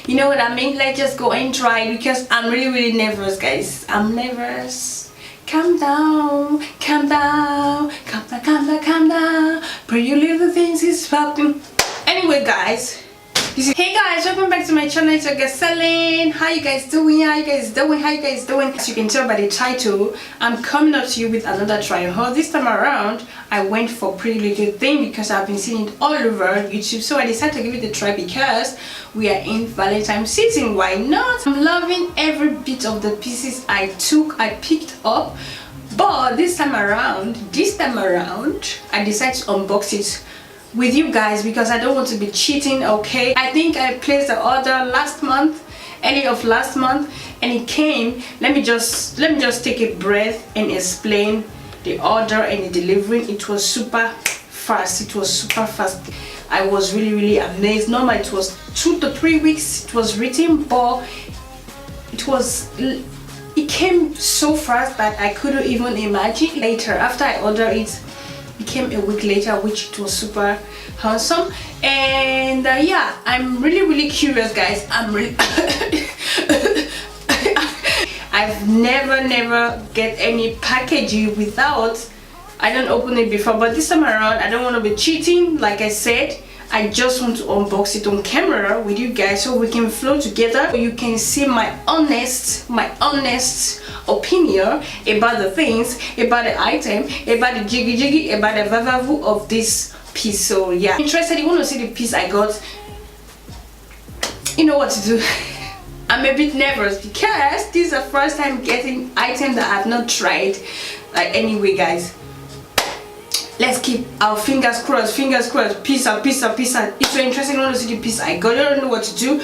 You know what I mean? Let's just go and try it because I'm really nervous, guys. I'm nervous. Calm down, calm down, calm down, calm down, calm down. Pretty little things is popping. Anyway, guys. Hey guys, welcome back to my channel. It's your girl Celine. How you guys doing? How you guys doing? How you guys doing? As you can tell by the title, I'm coming up to you with another try on haul. This time around, I went for Prettylittlething because I've been seeing it all over YouTube. So I decided to give it a try because we are in Valentine's season. Why not? I'm loving every bit of the pieces I picked up. But this time around, I decided to unbox it with you guys because I don't want to be cheating. Okay, I think I placed the order early of last month, and it came. Let me just take a breath and explain the order and the delivery. It was super fast. I was really amazed. Normally it was 2 to 3 weeks it was written, but it came so fast that I couldn't even imagine. Later, after I ordered it, came a week later, which it was super handsome. And yeah, I'm really curious, guys. I'm really I've never get any packaging without I don't open it before, but this time around I don't want to be cheating. Like I said, I just want to unbox it on camera with you guys so we can flow together, so you can see my honest opinion about the things, about the item, about the jiggy, about the vavavu of this piece. So yeah, interested, you want to see the piece I got, you know what to do. I'm a bit nervous because this is the first time getting item that I've not tried. Like, anyway guys, let's keep our fingers crossed, piece out. If you're interested, you want to see the piece I got, you don't know what to do,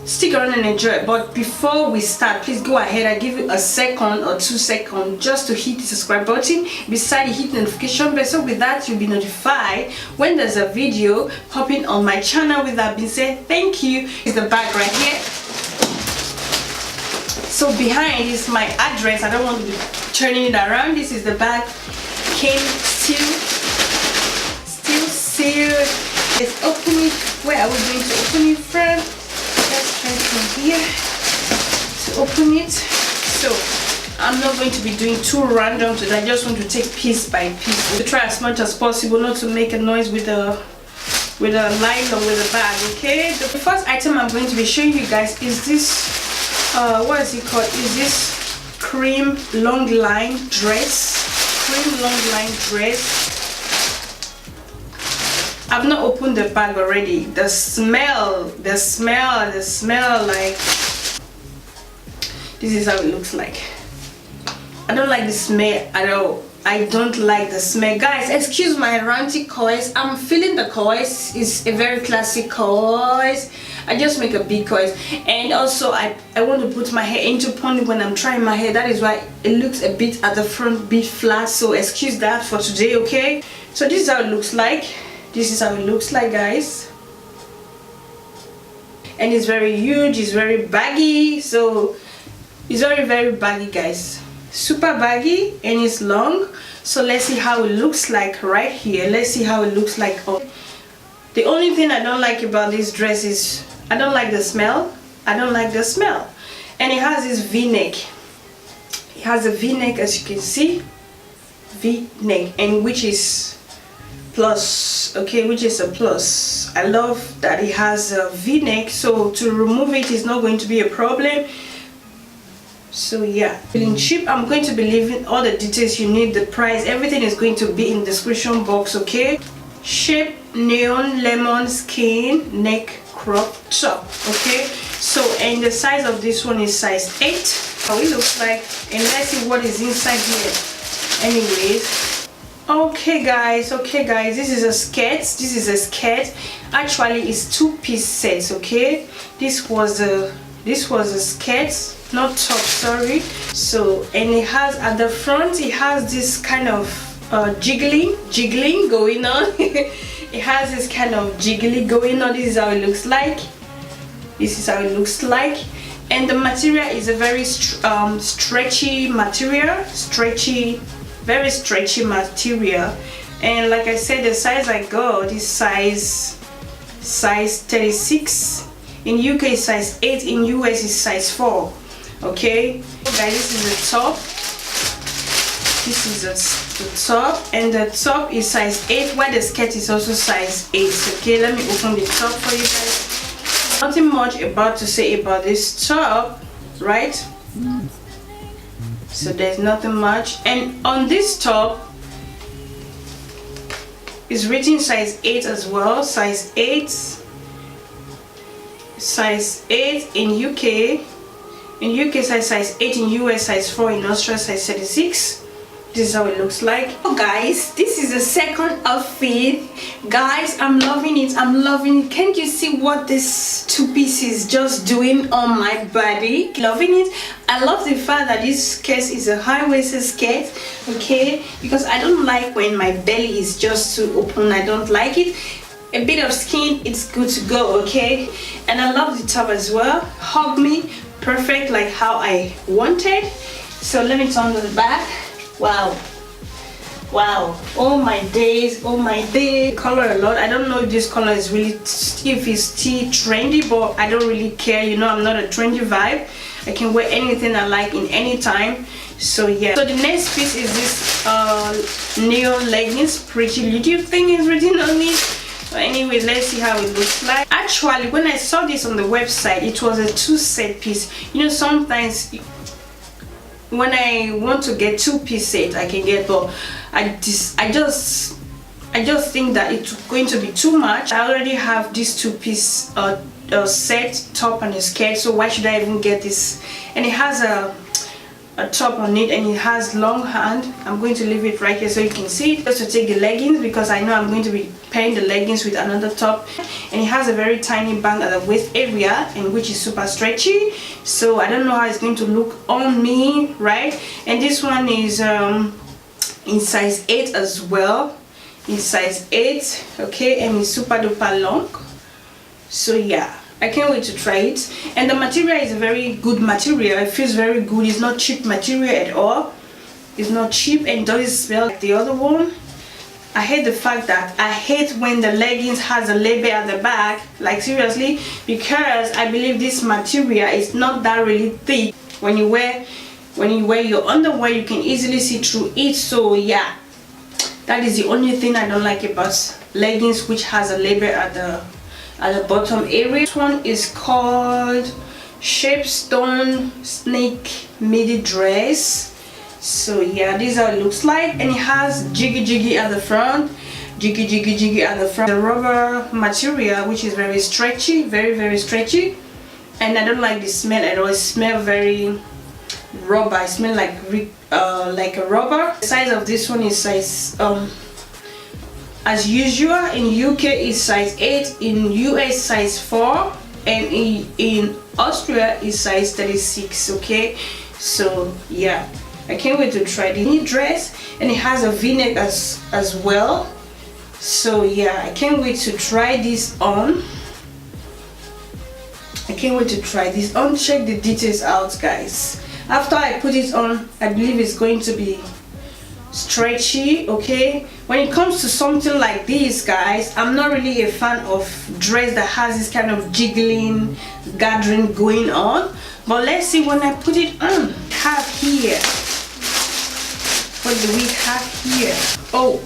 stick around and enjoy it. But before we start, please go ahead. I give you a second or 2 seconds just to hit the subscribe button. Beside you, hit the notification bell, so with that you'll be notified when there's a video popping on my channel. With that being said, thank you. Is the bag right here. So behind is my address. I don't want to be turning it around. This is the bag. Came still sealed. Let's open it. Where are we going to open it from? Let's try from here to open it. So I'm not going to be doing too random today. I just want to take piece by piece to try as much as possible not to make a noise with a nylon with the bag. Okay, the first item I'm going to be showing you guys is this what is it called? Is this cream long line dress. I've not opened the bag already. The smell, like, this is how it looks like. I don't like the smell at all. I don't like the smell, guys. Excuse my ranty coils. I'm feeling the coils. It's a very classic coils. I just make a big coils, and also I want to put my hair into pony when I'm trying my hair. That is why it looks a bit at the front, bit flat. So excuse that for today, okay? So this is how it looks like. Guys. And it's very huge. It's very baggy. So it's very baggy, guys. Super baggy, and it's long. So let's see how it looks like right here. Let's see how it looks like. The only thing I don't like about this dress is I don't like the smell. And it has this v-neck. It has a v-neck, as you can see, v-neck, and which is plus, okay, which is a plus. I love that it has a v-neck, so to remove it is not going to be a problem. So yeah, feeling cheap. I'm going to be leaving all the details you need, the price, everything is going to be in the description box, okay? Shape neon lemon skin neck crop top, okay? So, and the size of this one is size 8. How it looks like, and let's see what is inside here. Anyways, okay guys, this is a skirt. Actually it's 2-piece sets, okay? This was a skirt, not top, sorry. So, and it has at the front, it has this kind of jiggling going on. It has this kind of jiggly going on. This is how it looks like. And the material is a very stretchy material, very stretchy material. And like I said, the size I got is size 36, In UK it's size 8, in US is size 4. Okay, guys, this is the top. This is the top, and the top is size 8, while the skirt is also size 8. Okay, let me open the top for you guys. Nothing much about to say about this top, right? So there's nothing much. And on this top is written size 8 as well. Size 8. Size 8 in UK. In UK size 8, in US size 4, in Australia size 36. This is how it looks like. Oh guys, this is the second outfit. Guys, I'm loving it. I'm loving it. Can't you see what this two piece is just doing on my body? Loving it. I love the fact that this skirt is a high-waisted skirt, okay, because I don't like when my belly is just too open. I don't like it. A bit of skin, it's good to go, okay. And I love the top as well. Hug me, perfect, like how I wanted. So let me turn to the back. Wow, wow, oh my days, oh my day. Color a lot. I don't know if this color is really, if it's still trendy, but I don't really care. You know, I'm not a trendy vibe. I can wear anything I like in any time. So yeah, so the next piece is this neon leggings. Prettylittlething is written on it. But anyways, let's see how it looks like. Actually, when I saw this on the website, it was a 2-set piece. You know, sometimes when I want to get 2-piece set, I can get, but I just think that it's going to be too much. I already have this 2-piece set, top and a skirt, so why should I even get this? And it has a top on it, and it has long hand. I'm going to leave it right here so you can see it. Just to take the leggings, because I know I'm going to be pairing the leggings with another top. And it has a very tiny band at the waist area, and which is super stretchy, so I don't know how it's going to look on me, right? And this one is in size 8 as well, in size 8, okay, and it's super duper long. So yeah, I can't wait to try it. And the material is a very good material. It feels very good. It's not cheap material at all. It's not cheap and doesn't smell like the other one. I hate the fact that I hate when the leggings has a label at the back, like seriously, because I believe this material is not that really thick. When you wear your underwear, you can easily see through it. So yeah, that is the only thing I don't like about leggings which has a label at the bottom area. This one is called Shapestone Snake Midi Dress. So yeah, this is how it looks like, and it has jiggy at the front, jiggy at the front. The rubber material, which is very stretchy, very stretchy, and I don't like the smell at all. It smells very rubber. It smells like a rubber. The size of this one is size as usual. In UK is size 8, in US size 4, and in Austria is size 36. Okay, so yeah, I can't wait to try the dress, and it has a v-neck as well. So yeah, I can't wait to try this on. I can't wait to try this on. Check the details out, guys. After I put it on, I believe it's going to be stretchy. Okay, when it comes to something like this, guys, I'm not really a fan of dress that has this kind of jiggling gathering going on, but let's see when I put it on. Have here, what do we have here? Oh,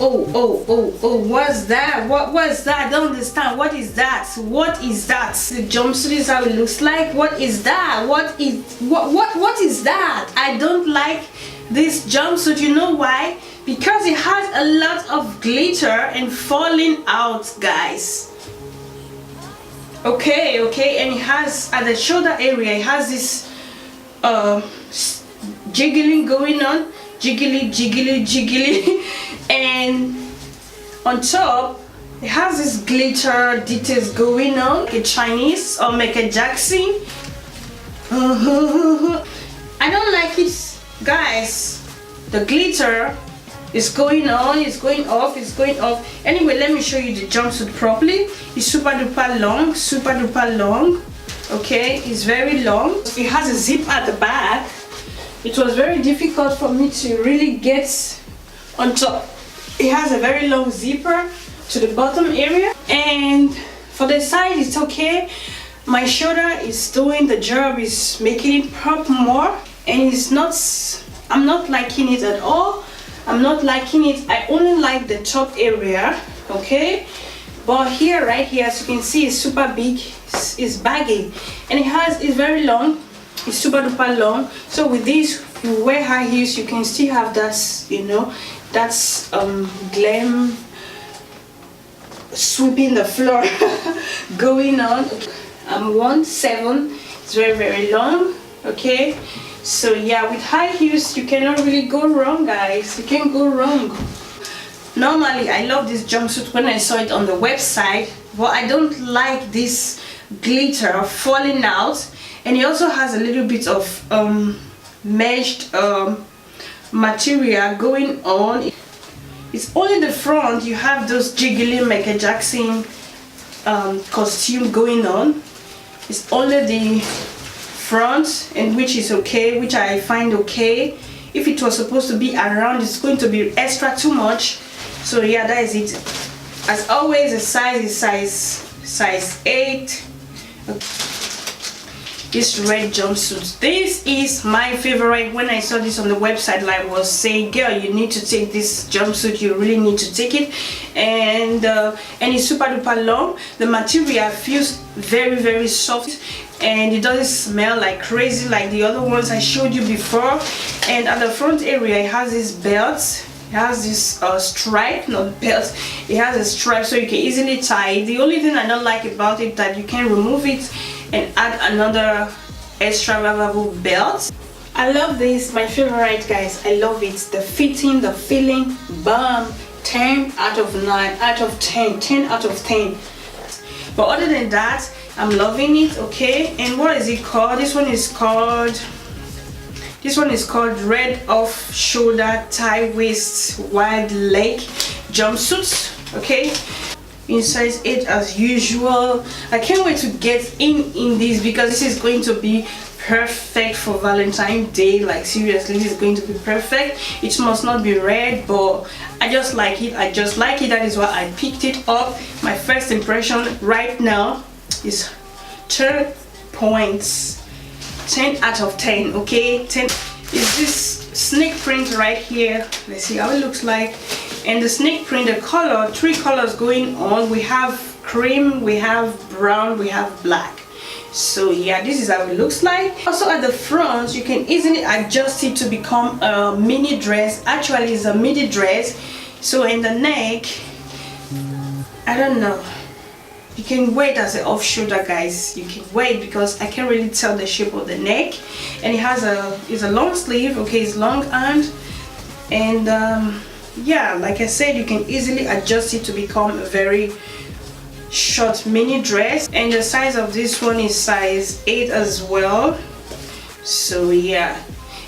what's that? What was that? I don't understand. What is that? What is that? The jumpsuit is how it looks like. What is that? What is that? I don't like this jumpsuit. You know why? Because it has a lot of glitter and falling out, guys. Okay, and it has at the shoulder area, it has this jiggling going on, jiggly, and on top it has this glitter details going on, like a Chinese or Michael Jackson. I don't like it, guys. The glitter is going on, it's going off, it's going off. Anyway, let me show you the jumpsuit properly. It's super duper long, okay, it's very long. It has a zip at the back. It was very difficult for me to really get on top. It has a very long zipper to the bottom area, and for the side it's okay. My shoulder is doing the job, is making it pop more, and it's not, I'm not liking it at all. I'm not liking it. I only like the top area, okay? But here, right here, as you can see, it's super big, it's baggy, and it's very long, it's super duper long. So with this, if you wear high heels, you can still have that, you know, that's glam sweeping the floor going on. I'm 1'7", it's very, very long, okay? So yeah, with high heels, you cannot really go wrong, guys. You can't go wrong. Normally, I love this jumpsuit when I saw it on the website, but I don't like this glitter falling out. And it also has a little bit of meshed material going on. It's only the front, you have those jiggly Michael Jackson costume going on. It's only the front, and which is okay, which I find okay. If it was supposed to be around, it's going to be extra too much. So yeah, that is it. As always, the size is size 8. Okay. This red jumpsuit, this is my favorite. When I saw this on the website, like was saying, girl, you need to take this jumpsuit, you really need to take it. And it's super duper long. The material feels very, very soft, and it doesn't smell like crazy like the other ones I showed you before. And at the front area, it has this belt. It has this stripe, not belt, it has a stripe, so you can easily tie it. The only thing I don't like about it that you can remove it and add another extra valuable belt. I love this, my favorite, guys. I love it. The fitting, the feeling, bam, 10 out of 9 out of 10, 10 out of 10. But other than that, I'm loving it, okay? And what is it called? This one is called red off shoulder tie waist wide leg jumpsuits, okay? In size 8 as usual. I can't wait to get in this, because this is going to be perfect for Valentine's Day. Like seriously, this is going to be perfect. It must not be red, but I just like it. I just like it. That is why I picked it up. My first impression right now is 10 points, 10 out of 10, okay? 10 is this snake print right here. Let's see how it looks like. And the snake print, the color, 3 colors going on. We have cream, we have brown, we have black. So yeah, this is how it looks like. Also at the front, you can easily adjust it to become a mini dress. Actually, it's a midi dress. So in the neck, I don't know, you can wear it as an off shoulder, guys. You can wear it because I can't really tell the shape of the neck. And it has it's a long sleeve, okay, it's long armed. And yeah, like I said, you can easily adjust it to become a very short mini dress. And the size of this one is size 8 as well. So yeah,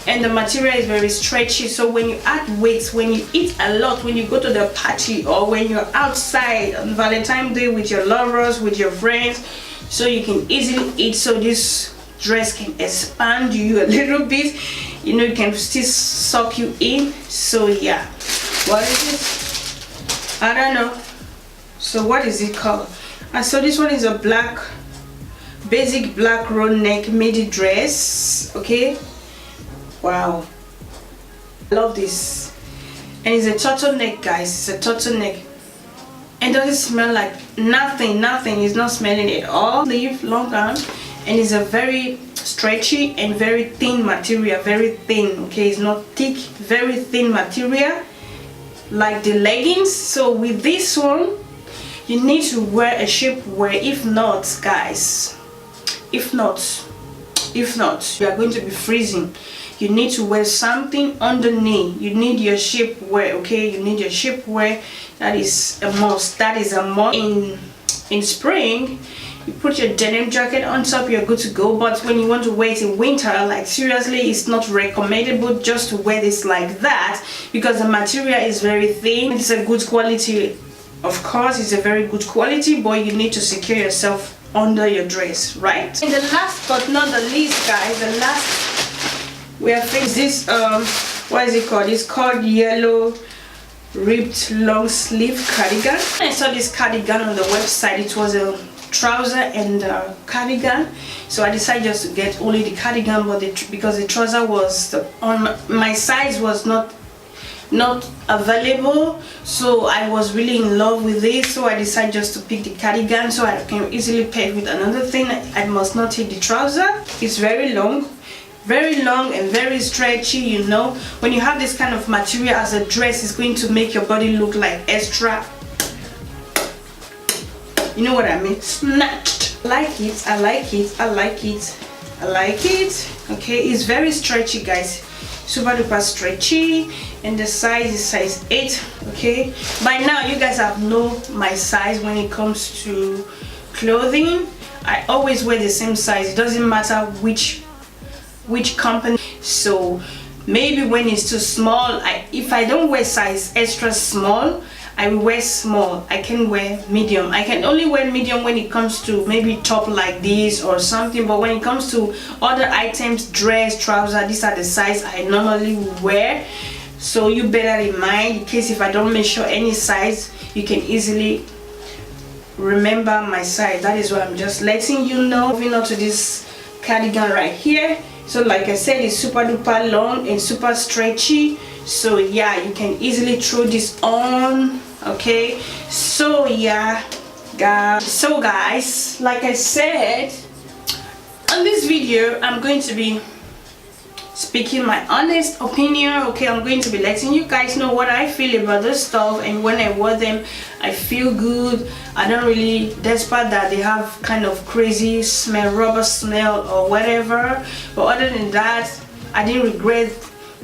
and the material is very stretchy, so when you add weight, when you eat a lot, when you go to the party, or when you're outside on Valentine's Day with your lovers, with your friends, so you can easily eat. So this dress can expand you a little bit, you know, it can still suck you in. So yeah, what is this? I don't know. So what is it called? So this one is a black, basic black round neck midi dress, okay? Wow, I love this. And it's a turtleneck, guys. It's a turtleneck, and doesn't smell like nothing. It's not smelling at all. Sleeve, long arm, and it's a very stretchy and very thin material. Very thin, okay? It's not thick, very thin material, like the leggings. So with this one, you need to wear a shapewear. If not, guys, if not, you are going to be freezing. You need to wear something underneath. You need your shapewear, okay? You need your shapewear. That is a must. That is a must. In spring, you put your denim jacket on top, you're good to go. But when you want to wear it in winter, like seriously, it's not recommendable just to wear this like that, because the material is very thin. It's a good quality, of course, it's a very good quality, but you need to secure yourself under your dress, right? And the last but not the least, guys, the last we have this what is it called? It's called yellow ripped long sleeve cardigan. I saw this cardigan on the website. It was a trouser and cardigan, so I decided just to get only the cardigan, but because the trouser was on my size was not available, so I was really in love with it, so I decided just to pick the cardigan so I can easily pair with another thing. I must not take the trouser. It's very long and very stretchy. You know, when you have this kind of material as a dress, it's going to make your body look like extra, you know what I mean, snatched. I like it, I like it, I like it, I like it. Okay, it's very stretchy, guys, super duper stretchy, and the size is size 8. Okay, by now you guys have know my size when it comes to clothing. I always wear the same size, it doesn't matter which company. So maybe when it's too small, if I don't wear size extra small, I will wear small. I can wear medium. I can only wear medium when it comes to maybe top like this or something, but when it comes to other items, dress, trouser, these are the size I normally wear. So you better in mind, in case if I don't mention any size, you can easily remember my size. That is what I'm just letting you know. Moving on to this cardigan right here. So like I said, it's super duper long and super stretchy, so yeah, you can easily throw this on. Okay, so yeah, guys, like I said, on this video I'm going to be speaking my honest opinion. Okay, I'm going to be letting you guys know what I feel about this stuff, and when I wear them I feel good. I don't really, despite that they have kind of crazy smell, rubber smell or whatever, but other than that I didn't regret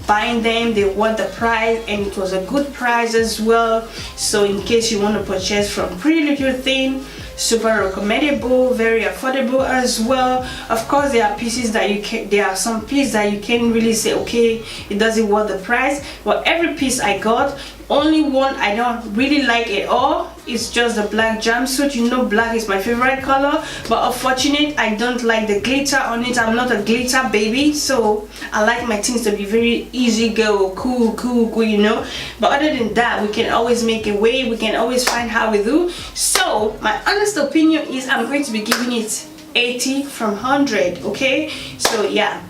buying them. They worth the price, and it was a good price as well. So in case you want to purchase from Prettylittlething, super recommendable, very affordable as well. Of course, there are pieces that there are some pieces that you can't really say okay, it doesn't worth the price, but every piece I got, only one I don't really like at all, it's just the black jumpsuit. You know, black is my favorite color, but unfortunately I don't like the glitter on it. I'm not a glitter baby, so I like my things to be very easy go, cool, you know. But other than that, we can always make a way, we can always find how we do. So my honest opinion is I'm going to be giving it 80 from 100. Okay, so yeah,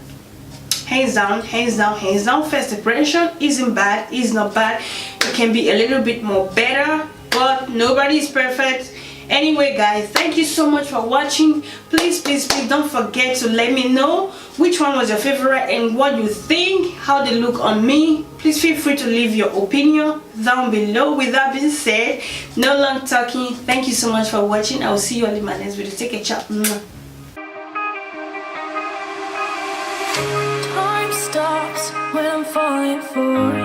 hands down. First impression isn't bad, is not bad. It can be a little bit more better, but nobody is perfect. Anyway guys, thank you so much for watching. Please don't forget to let me know which one was your favorite and what you think, how they look on me. Please feel free to leave your opinion down below. With that being said, no long talking, thank you so much for watching. I will see you all in my next video. Take a chat. Time stops when I'm falling for